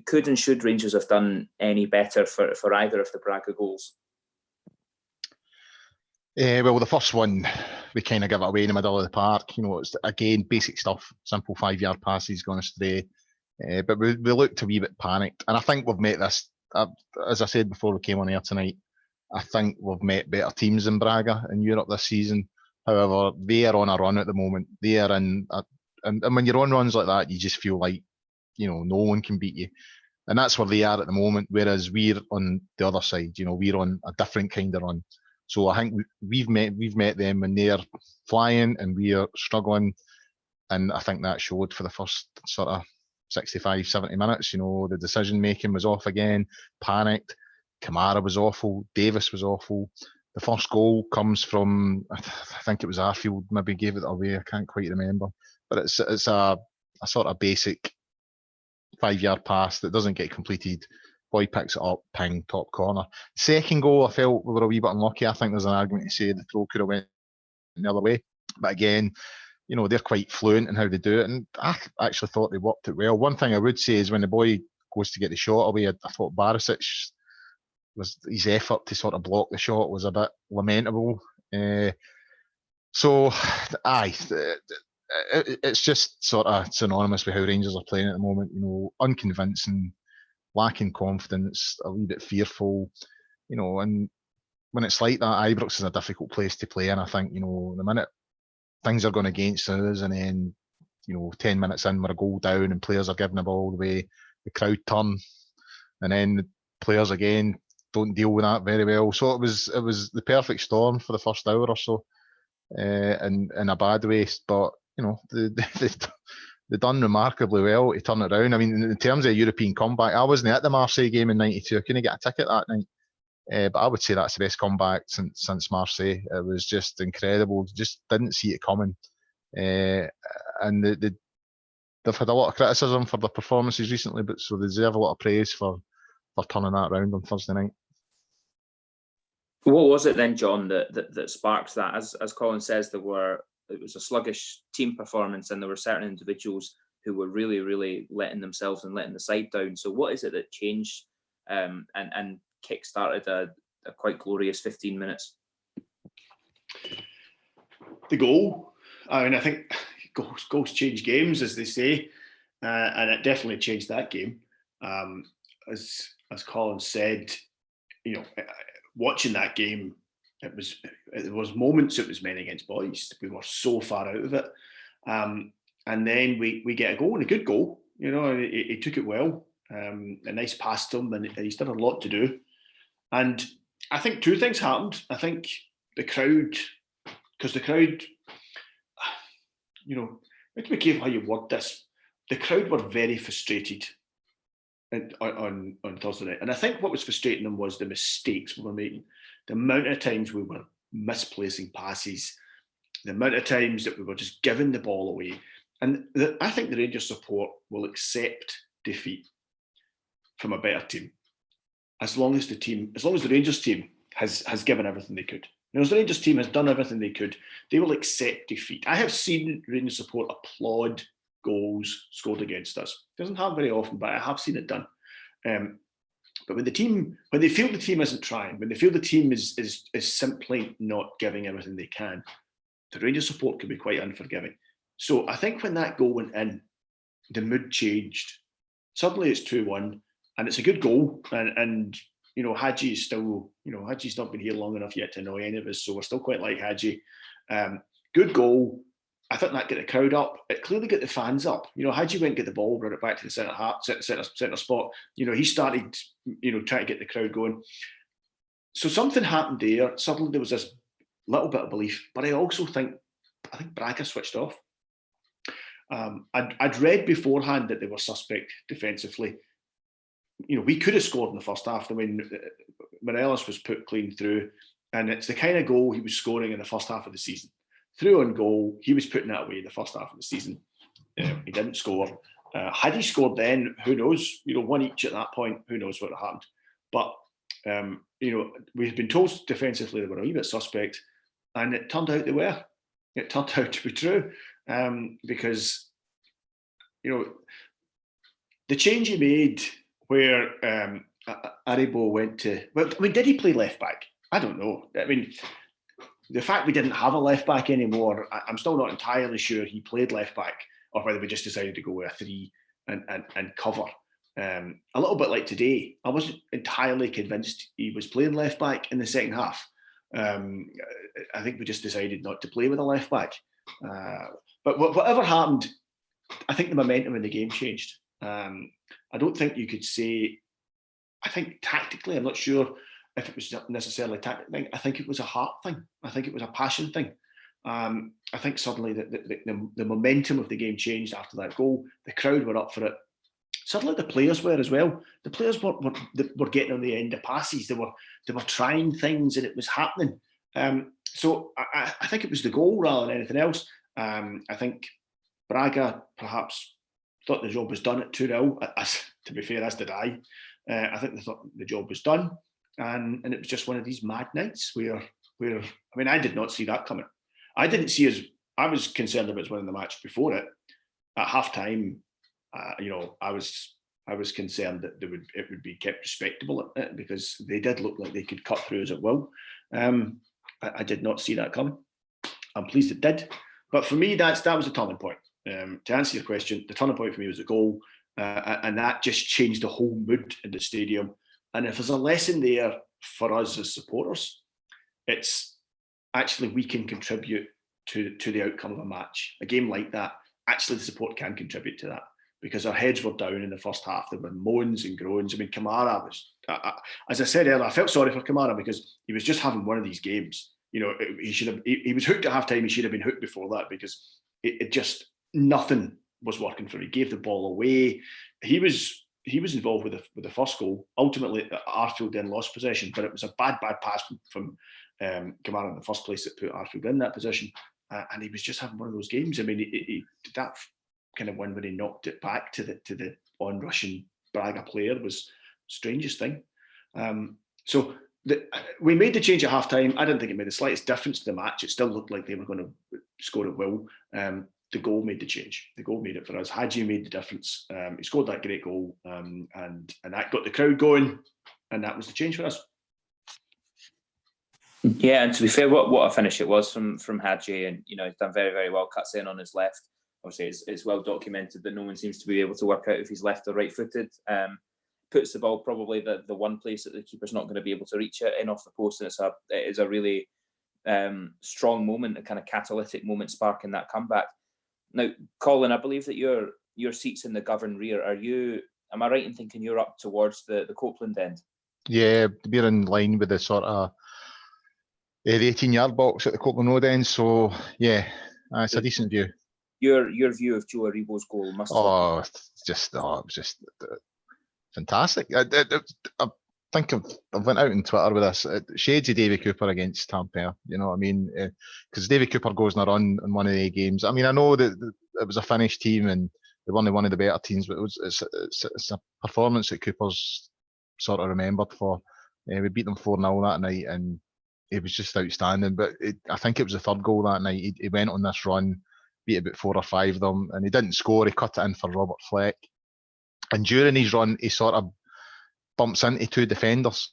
could and should Rangers have done any better for either of the Braga goals? Well, the first one, we kind of give it away in the middle of the park. It's, again, basic stuff, simple 5-yard passes gone astray. But we looked a wee bit panicked. And I think we've met this, as I said before we came on air tonight, I think we've met better teams than Braga in Europe this season. However, they are on a run at the moment. They are in, and when you're on runs like that, you just feel like, no one can beat you. And that's where they are at the moment, whereas we're on the other side. We're on a different kind of run. So I think we've met them when they're flying and we are struggling, and I think that showed for the first sort of 65, 70 minutes. The decision making was off again, panicked. Kamara was awful. Davis was awful. The first goal comes from, I think it was Arfield, maybe gave it away. I can't quite remember, but it's a sort of basic 5-yard pass that doesn't get completed. Boy picks it up, ping, top corner. Second goal, I felt we were a wee bit unlucky. I think there's an argument to say the throw could have went the other way. But again, they're quite fluent in how they do it. And I actually thought they worked it well. One thing I would say is when the boy goes to get the shot away, I thought Barisic, his effort to sort of block the shot was a bit lamentable. So, aye, it's just sort of synonymous with how Rangers are playing at the moment. Unconvincing, lacking confidence, a wee bit fearful, and when it's like that, Ibrox is a difficult place to play in. I think, the minute things are going against us and then, 10 minutes in, we're a goal down and players are giving the ball away, the crowd turn, and then the players again don't deal with that very well. So it was the perfect storm for the first hour or so, in a bad way. But, they done remarkably well to turn it around. I mean, in terms of European comeback, I wasn't at the Marseille game in '92. I couldn't get a ticket that night. But I would say that's the best comeback since Marseille. It was just incredible. Just didn't see it coming. And they've had a lot of criticism for their performances recently, but so they deserve a lot of praise for turning that around on Thursday night. What was it then, John, that sparked that? As Colin says, it was a sluggish team performance, and there were certain individuals who were really, really letting themselves and letting the side down. So what is it that changed and kick-started a quite glorious 15 minutes? The goal. I mean, I think goals change games, as they say. and it definitely changed that game. As Colin said, watching that game, there was moments it was men against boys. We were so far out of it, and then we get a goal, and a good goal. He took it well. A nice pass to him, and he's done a lot to do. And I think two things happened. I think the crowd, because the crowd, you have to be careful how you word this. The crowd were very frustrated on Thursday night. And I think what was frustrating them was the mistakes we were making. The amount of times we were misplacing passes, the amount of times that we were just giving the ball away. And I think the Rangers support will accept defeat from a better team, as long as the Rangers team has given everything they could. As the Rangers team has done everything they could, they will accept defeat. I have seen Rangers support applaud goals scored against us. It doesn't happen very often, but I have seen it done. But when they feel the team isn't trying, when they feel the team is simply not giving everything they can, the Rangers support can be quite unforgiving. So I think when that goal went in, the mood changed. Suddenly it's 2-1, and it's a good goal. And Hadji is still, Hadji's not been here long enough yet to annoy any of us, so we're still quite like Hadji. Good goal. I think that got the crowd up. It clearly got the fans up. Hadji went get the ball, brought it back to the centre spot. He started, trying to get the crowd going. So something happened there. Suddenly there was this little bit of belief, but I also think Braga switched off. I'd read beforehand that they were suspect defensively. We could have scored in the first half. I mean, Morelos was put clean through, and it's the kind of goal he was scoring in the first half of the season. Through on goal, he was putting that away in the first half of the season. He didn't score. Had he scored then, who knows? One each at that point, who knows what happened. But, we've been told defensively they were a wee bit suspect, and it turned out they were. It turned out to be true, because, the change he made where Aribo went to... Well, I mean, did he play left back? I don't know. I mean... The fact we didn't have a left back anymore, I'm still not entirely sure he played left back, or whether we just decided to go with a 3 and cover. A little bit like today, I wasn't entirely convinced he was playing left back in the second half. I think we just decided not to play with a left back. But whatever happened, I think the momentum in the game changed. I don't think you could say, I think tactically, I'm not sure if it was necessarily a tactic thing. I think it was a heart thing. I think it was a passion thing. I think suddenly the momentum of the game changed after that goal. The crowd were up for it. Suddenly the players were as well. The players were getting on the end of passes. They were trying things, and it was happening. So I think it was the goal rather than anything else. I think Braga perhaps thought the job was done at 2-0. To be fair, as did I. I think they thought the job was done. And it was just one of these mad nights where I mean, I did not see that coming. I didn't see as I was concerned about winning the match before it. At half time, I was concerned that it would be kept respectable because they did look like they could cut through as at will. I did not see that coming. I'm pleased it did. But for me, that was a turning point. To answer your question, the turning point for me was a goal, and that just changed the whole mood in the stadium. And if there's a lesson there for us as supporters, it's actually we can contribute to the outcome of a match. A game like that, actually the support can contribute to that, because our heads were down in the first half. There were moans and groans. I mean, Kamara was, as I said earlier, I felt sorry for Kamara because he was just having one of these games. He was hooked at half time. He should have been hooked before that, because it just, nothing was working for him. He gave the ball away. He was involved with the first goal. Ultimately, Arfield then lost possession, but it was a bad pass from Kamara in the first place that put Arfield in that position. And he was just having one of those games. I mean, he did that kind of one when he knocked it back to the on-rushing Braga player was the strangest thing. So we made the change at half time. I didn't think it made the slightest difference to the match. It still looked like they were going to score at will. The goal made the change. The goal made it for us. Hadji made the difference. He scored that great goal, and that got the crowd going, and that was the change for us. Yeah, and to be fair, what a finish it was from Hadji, and he's done very, very well, cuts in on his left. obviously it's well documented that no one seems to be able to work out if he's left or right-footed. Puts the ball probably the one place that the keeper's not going to be able to reach it in off the post, and it is a really strong moment, a kind of catalytic moment sparking that comeback. Now, Colin, I believe that your seat's in the govern rear. Am I right in thinking you're up towards the Copeland end? Yeah, we're in line with the sort of the 18-yard box at the Copeland Road end. So yeah, it's a decent view. Your view of Joe Aribo's goal must. It was just fantastic. I think I went out on Twitter with this. Shades of Davy Cooper against Tampere. You know what I mean? Because Davy Cooper goes on a run in one of the games. I mean, I know that it was a Finnish team and they won one of the better teams, but it's a performance that Cooper's sort of remembered for. We beat them 4-0 that night, and it was just outstanding. But I think it was the third goal that night. He went on this run, beat about 4 or 5 of them, and he didn't score. He cut it in for Robert Fleck. And during his run, he sort of bumps into 2 defenders.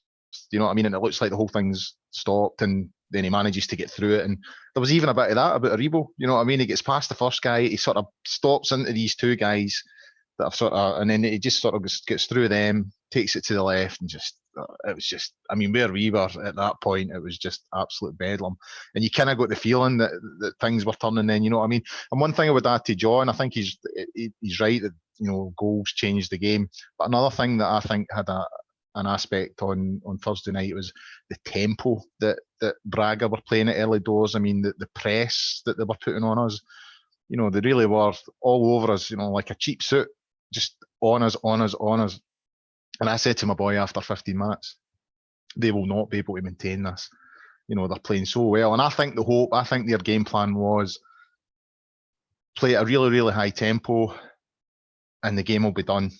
You know what I mean? And it looks like the whole thing's stopped, and then he manages to get through it. And there was even a bit of that about Aribo. You know what I mean? He gets past the first guy, he sort of stops into these 2 guys that have and then he just sort of gets through them, takes it to the left, and it was just, I mean, where we were at that point, it was just absolute bedlam. And you kind of got the feeling that things were turning then, you know what I mean? And one thing I would add to John, I think he's right that, you know, goals changed the game. But another thing that I think had an aspect on Thursday night was the tempo that Braga were playing at early doors. I mean, the press that they were putting on us, you know, they really were all over us, you know, like a cheap suit, just on us. And I said to my boy after 15 minutes, they will not be able to maintain this. You know, they're playing so well. And I think their game plan was play at a really, really high tempo and the game will be done.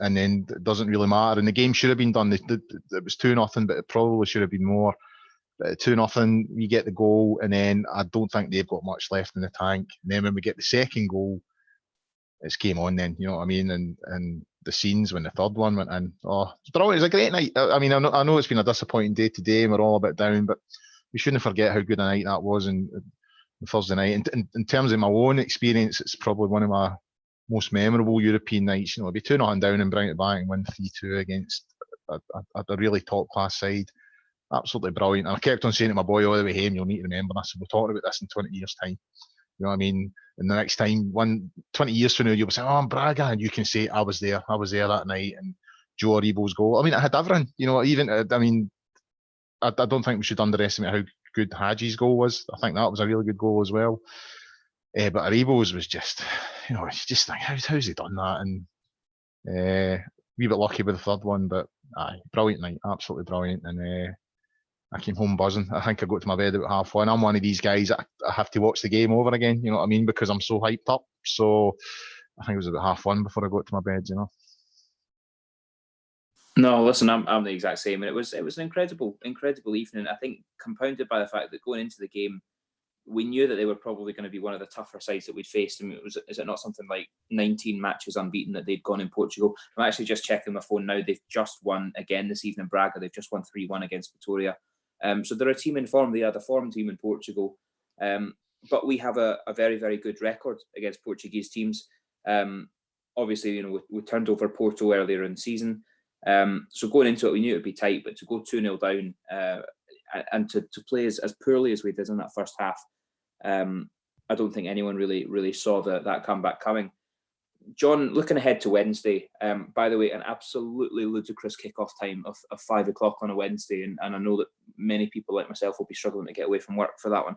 And then it doesn't really matter. And the game should have been done. It was 2-0, but it probably should have been more. 2-0, we get the goal, and then I don't think they've got much left in the tank. And then when we get the second goal, it's game on then, you know what I mean? And the scenes when the third one went in, it's brilliant. It was a great night. I mean, I know it's been a disappointing day today and we're all a bit down, but we shouldn't forget how good a night that was on Thursday night. And in terms of my own experience, it's probably one of my most memorable European nights. You know, be 2-0 down and bring it back and win 3-2 against a really top class side. Absolutely brilliant. And I kept on saying to my boy all the way home, you'll need to remember this. We're talking about this in 20 years' time. You know what I mean? And the next time, 20 years from now, you'll be saying, I'm Braga. And you can say, I was there that night. And Joe Aribo's goal. I mean, it had everything. You know, I don't think we should underestimate how good Haji's goal was. I think that was a really good goal as well. But Aribo's was just, you know, you just think, how's he done that? And a wee bit lucky with the third one, but brilliant night, absolutely brilliant. And I came home buzzing. I think I got to my bed about 1:30. I'm one of these guys that I have to watch the game over again, you know what I mean, because I'm so hyped up. So I think it was about 1:30 before I got to my bed, you know. No, listen, I'm the exact same, and it was an incredible evening. I think compounded by the fact that going into the game, we knew that they were probably going to be one of the tougher sides that we'd faced. I mean, is it not something like 19 matches unbeaten that they'd gone in Portugal? I'm actually just checking my phone now. They've just won again this evening, Braga. They've just won 3-1 against Vitória. So they're a team in form. They are the form team in Portugal. But we have a very, very good record against Portuguese teams. Obviously, you know, we turned over Porto earlier in the season. So going into it, we knew it would be tight, but to go 2-0 down and to play as poorly as we did in that first half, I don't think anyone really saw that comeback coming. John, looking ahead to Wednesday, by the way, an absolutely ludicrous kickoff time of 5 o'clock on a Wednesday, and I know that many people like myself will be struggling to get away from work for that one.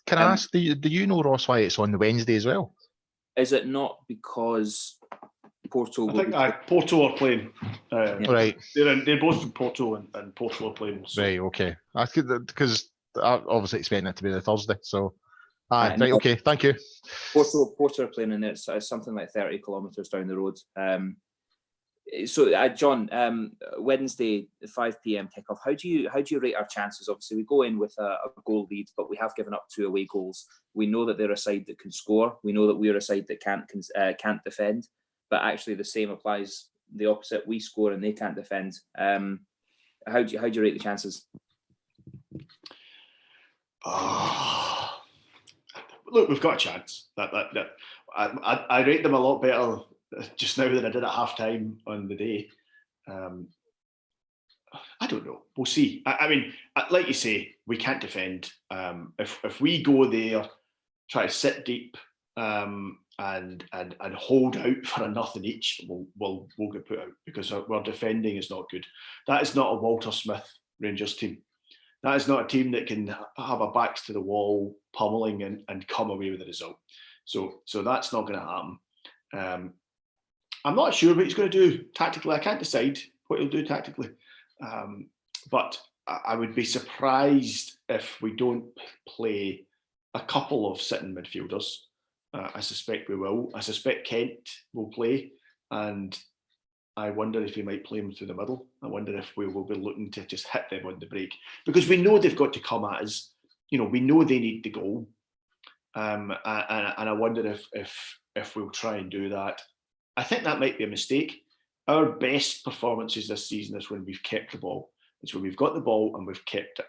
Can I ask, do you know, Ross, why it's on the Wednesday as well? Is it not because Porto? I think Porto are playing. Right. They're both from Porto and Porto are playing. So. Right, okay. Because I obviously expecting it to be the Thursday, so... right, okay, thank you. Porto are playing in it. It's something like 30 kilometres down the road. So, John, Wednesday, 5 p.m. kickoff. How do you rate our chances? Obviously, we go in with a goal lead, but we have given up 2 away goals. We know that they're a side that can score. We know that we're a side that can't defend. But actually, the same applies the opposite. We score and they can't defend. How do you rate the chances? look, we've got a chance. I rate them a lot better just now than I did at half time on the day. I don't know. We'll see. I mean, like you say, we can't defend. If we go there, try to sit deep and hold out for a nothing each, we'll get put out because our defending is not good. That is not a Walter Smith Rangers team. That is not a team that can have our backs to the wall, pummeling and come away with the result. So that's not going to happen. I'm not sure what he's going to do tactically. I can't decide what he'll do tactically. But I would be surprised if we don't play a couple of sitting midfielders. I suspect we will. I suspect Kent will play, and I wonder if he might play him through the middle. I wonder if we will be looking to just hit them on the break, because we know they've got to come at us. We know they need the goal, and I wonder if we'll try and do that. I think that might be a mistake. Our best performances this season is when we've kept the ball. It's when we've got the ball and we've kept it,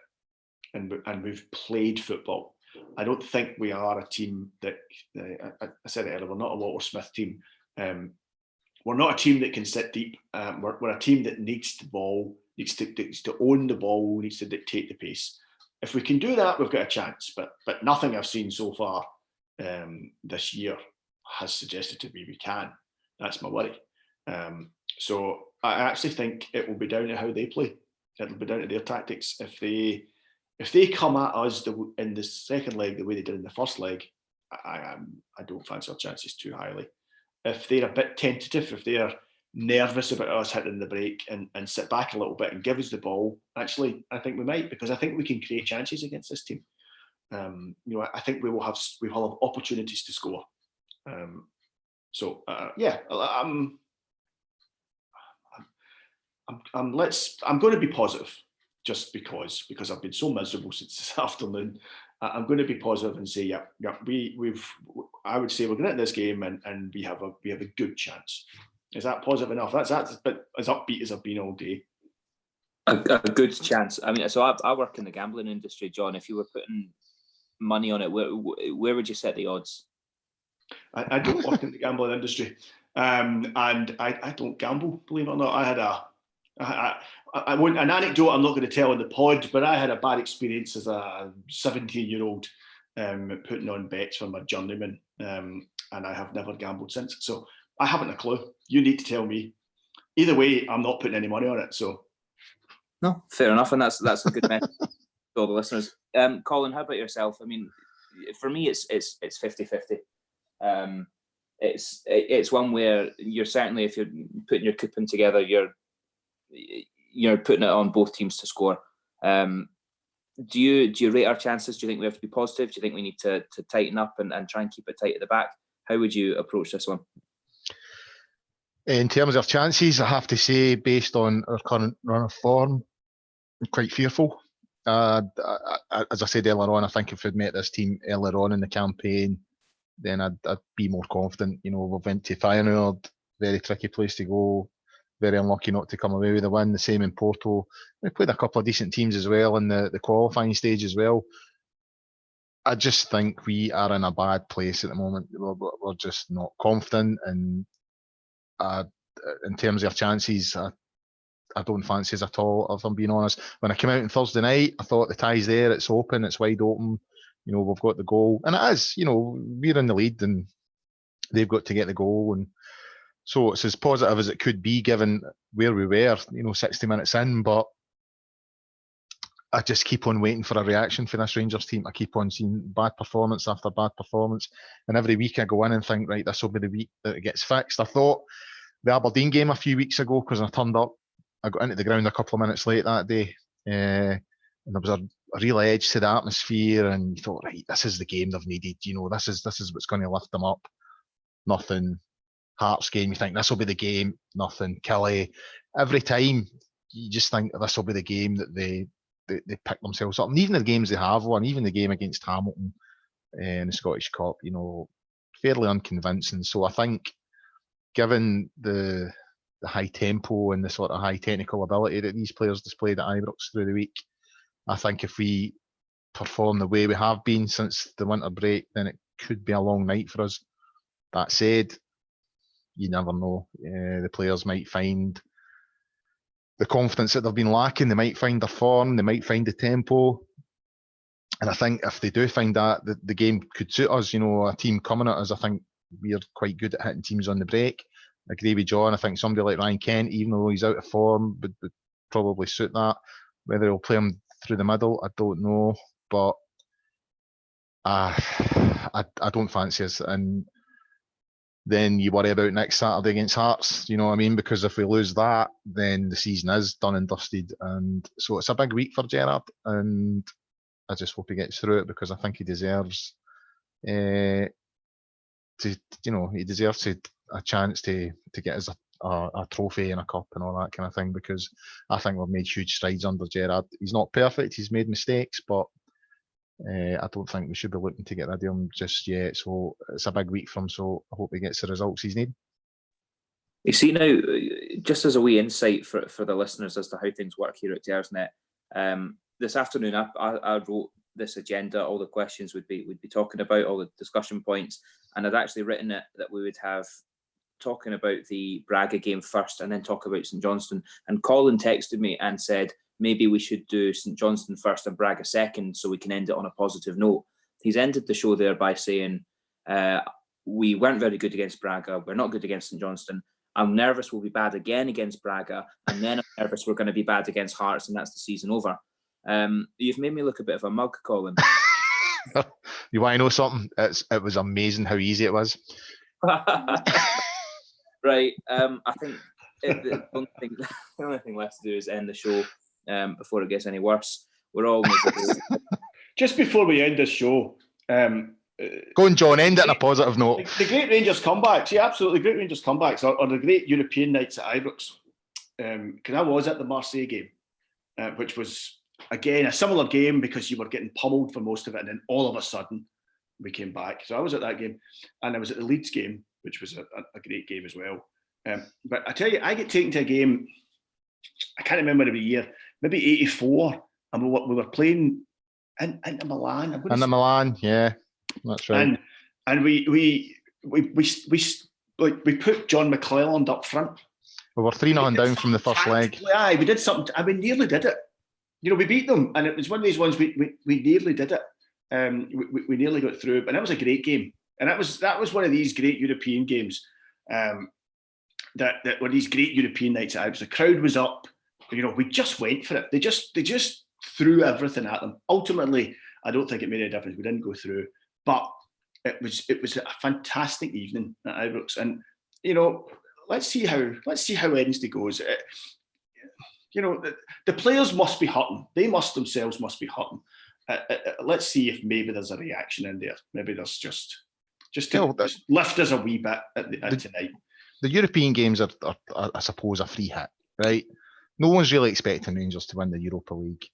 and we've played football. I don't think we are a team that, I said it earlier, we're not a Walter Smith team. We're not a team that can sit deep. We're a team that needs the ball, needs to own the ball, needs to dictate the pace. If we can do that, we've got a chance. But nothing I've seen so far this year has suggested to me we can. That's my worry. So I actually think it will be down to how they play. It'll be down to their tactics. If they come at us in the second leg the way they did in the first leg, I don't fancy our chances too highly. If they're a bit tentative, if they're nervous about us hitting the break and sit back a little bit and give us the ball, actually, I think we might, because I think we can create chances against this team. I think we will have opportunities to score. I'm going to be positive, just because I've been so miserable since this afternoon. I'm going to be positive and say, I would say we're going to this game and we have a good chance. Is that positive enough? That's but as upbeat as I've been all day. A good chance. I mean, so I work in the gambling industry, John. If you were putting money on it, where would you set the odds? I don't work in the gambling industry, and I don't gamble. Believe it or not, I had an anecdote I'm not going to tell on the pod, but I had a bad experience as a 17-year-old putting on bets for my journeyman, and I have never gambled since. So I haven't a clue. You need to tell me. Either way, I'm not putting any money on it. So no, fair enough, and that's a good message to all the listeners. Colin, how about yourself? I mean, for me, it's 50-50. It's one where you're certainly, if you're putting your coupon together, you're putting it on both teams to score. Do you rate our chances? Do you think we have to be positive? Do you think we need to tighten up and try and keep it tight at the back? How would you approach this one? In terms of chances, I have to say, based on our current run of form, I'm quite fearful. As I said earlier on, I think if we'd met this team earlier on in the campaign, then I'd be more confident. We went to Feyenoord, very tricky place to go, very unlucky not to come away with a win. The same in Porto. We played a couple of decent teams as well in the qualifying stage as well. I just think we are in a bad place at the moment. We're just not confident, and in terms of our chances, I don't fancy us at all, if I'm being honest. When I came out on Thursday night, I thought the tie's there, it's open, it's wide open. We've got the goal, and it is. We're in the lead, and they've got to get the goal, and so it's as positive as it could be given where we were. 60 minutes in, but I just keep on waiting for a reaction from this Rangers team. I keep on seeing bad performance after bad performance, and every week I go in and think, right, this will be the week that it gets fixed. I thought the Aberdeen game a few weeks ago, because I turned up, I got into the ground a couple of minutes late that day, and there was a real edge to the atmosphere, and you thought, right, this is the game they've needed. This is what's going to lift them up. Nothing. Hearts game, you think this will be the game. Nothing. Kelly. Every time you just think this will be the game that they pick themselves up. And even the games they have won, even the game against Hamilton in the Scottish Cup, fairly unconvincing. So I think, given the high tempo and the sort of high technical ability that these players displayed at Ibrox through the week, I think if we perform the way we have been since the winter break, then it could be a long night for us. That said, you never know. The players might find the confidence that they've been lacking. They might find their form. They might find the tempo. And I think if they do find that, the game could suit us. You know, a team coming at us, I think we're quite good at hitting teams on the break. I agree with John. I think somebody like Ryan Kent, even though he's out of form, would probably suit that. Whether he'll play him through the middle, I don't know. But I don't fancy us. And then you worry about next Saturday against Hearts, you know what I mean? Because if we lose that, then the season is done and dusted. And so it's a big week for Gerrard. And I just hope he gets through it, because I think he deserves he deserves a chance to get us a trophy and a cup and all that kind of thing, because I think we've made huge strides under Gerrard. He's not perfect, he's made mistakes, but I don't think we should be looking to get rid of him just yet. So it's a big week for him, so I hope he gets the results he's need. You see, now, just as a wee insight for the listeners as to how things work here at Gersnet, this afternoon I wrote this agenda, all the questions we'd be talking about, all the discussion points, and I'd actually written it that we would have talking about the Braga game first and then talk about St Johnstone. And Colin texted me and said, maybe we should do St Johnstone first and Braga second, so we can end it on a positive note. He's ended the show there by saying, we weren't very good against Braga, we're not good against St Johnstone. I'm nervous we'll be bad again against Braga, and then I'm nervous we're going to be bad against Hearts, and that's the season over. You've made me look a bit of a mug, Colin. You want to know something? It was amazing how easy it was. Right. I think the only thing left to do is end the show before it gets any worse. We're all miserable. Just before we end this show, go on, John, end it on a positive note. The great Rangers comebacks, yeah, absolutely, great Rangers comebacks are the great European nights at Ibrox. Because I was at the Marseille game, which was, again, a similar game because you were getting pummeled for most of it, and then all of a sudden we came back. So I was at that game, and I was at the Leeds game, which was a great game as well. But I tell you, I get taken to a game, I can't remember every year, maybe 84, and we were playing in Milan. In Milan, yeah, that's right. And we put John McClelland up front. We were 3-0 down from the first leg. Aye, we did something, and we nearly did it. You know, we beat them, and it was one of these ones we nearly did it. We nearly got through, but that was a great game, and that was one of these great European games. That were these great European nights at Ibrox. The crowd was up. You know, we just went for it. They just threw everything at them. Ultimately, I don't think it made any difference. We didn't go through, but it was a fantastic evening at Ibrox. And you know, let's see how Wednesday goes. You know, the players must be hurting. They themselves must be hurting. Let's see if maybe there's a reaction in there. Maybe there's just lift us a wee bit at tonight. The European games are, I suppose, a free hit, right? No one's really expecting Rangers to win the Europa League.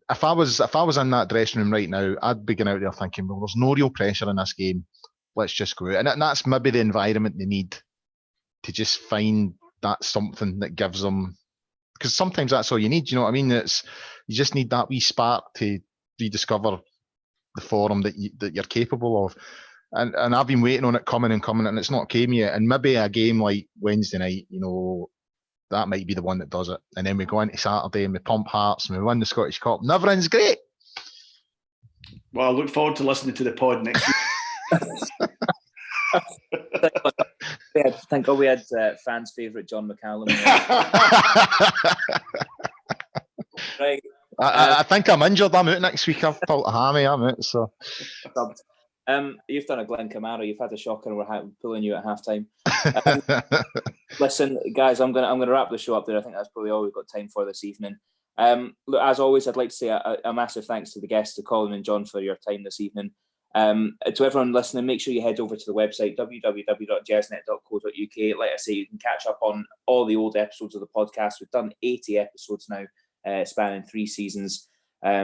If I was in that dressing room right now, I'd be going out there thinking, well, there's no real pressure in this game. Let's just go out. And that's maybe the environment they need to just find that something that gives them, because sometimes that's all you need. You know what I mean? You just need that wee spark to rediscover the form that you're capable of. And I've been waiting on it coming, and it's not came yet. And maybe a game like Wednesday night, you know, that might be the one that does it. And then we go into Saturday and we pump Hearts and we win the Scottish Cup. And everything's great. Well, I look forward to listening to the pod next week. Thank God we had fans' favourite John McCallum. Right. I think I'm injured. I'm out next week. I've pulled a hammy. I'm out. So. You've done a Glenn Kamara. You've had a shocker, and we're pulling you at halftime. Listen, guys, I'm gonna wrap the show up there. I think that's probably all we've got time for this evening. Look, as always, I'd like to say a massive thanks to the guests, to Colin and John, for your time this evening. To everyone listening, make sure you head over to the website www.gersnet.co.uk. Like I say, you can catch up on all the old episodes of the podcast. We've done 80 episodes now, spanning 3 seasons.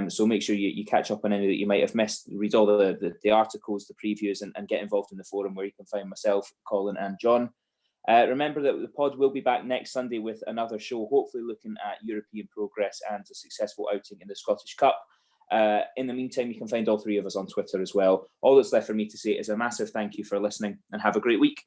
So make sure you catch up on any that you might have missed. Read all the articles, the previews, and get involved in the forum where you can find myself, Colin, and John. Remember that the pod will be back next Sunday with another show, hopefully looking at European progress and a successful outing in the Scottish Cup. In the meantime, you can find all three of us on Twitter as well. All that's left for me to say is a massive thank you for listening, and have a great week.